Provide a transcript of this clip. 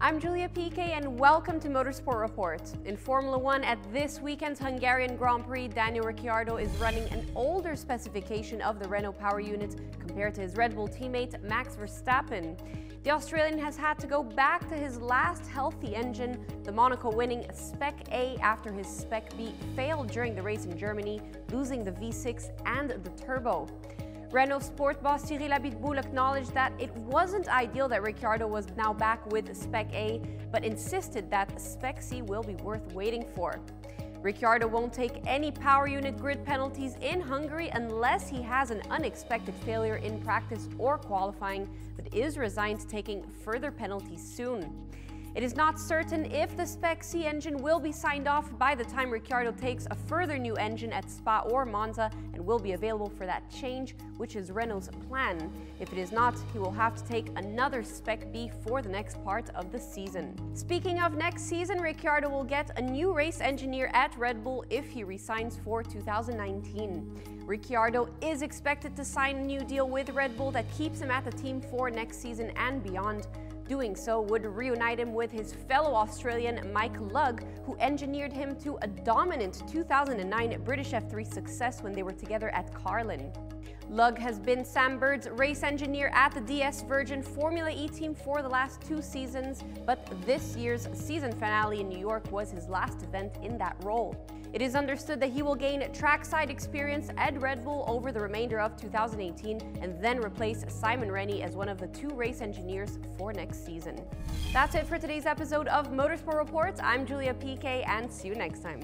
I'm Julia Piquet and welcome to Motorsport Report. In Formula 1 at this weekend's Hungarian Grand Prix, Daniel Ricciardo is running an older specification of the Renault power unit compared to his Red Bull teammate Max Verstappen. The Australian has had to go back to his last healthy engine, the Monaco winning Spec A after his Spec B failed during the race in Germany, losing the V6 and the turbo. Renault Sport boss Thierry Labitboul acknowledged that it wasn't ideal that Ricciardo was now back with Spec A, but insisted that Spec C will be worth waiting for. Ricciardo won't take any power unit grid penalties in Hungary unless he has an unexpected failure in practice or qualifying, but is resigned to taking further penalties soon. It is not certain if the Spec C engine will be signed off by the time Ricciardo takes a further new engine at Spa or Monza and will be available for that change, which is Renault's plan. If it is not, he will have to take another Spec B for the next part of the season. Speaking of next season, Ricciardo will get a new race engineer at Red Bull if he resigns for 2019. Ricciardo is expected to sign a new deal with Red Bull that keeps him at the team for next season and beyond. Doing so would reunite him with his fellow Australian Mike Lugg, who engineered him to a dominant 2009 British F3 success when they were together at Carlin. Lugg has been Sam Bird's race engineer at the DS Virgin Formula E team for the last 2 seasons, but this year's season finale in New York was his last event in that role. It is understood that he will gain trackside experience at Red Bull over the remainder of 2018 and then replace Simon Rennie as one of the 2 race engineers for next season. That's it for today's episode of Motorsport Report. I'm Julia Piquet and see you next time.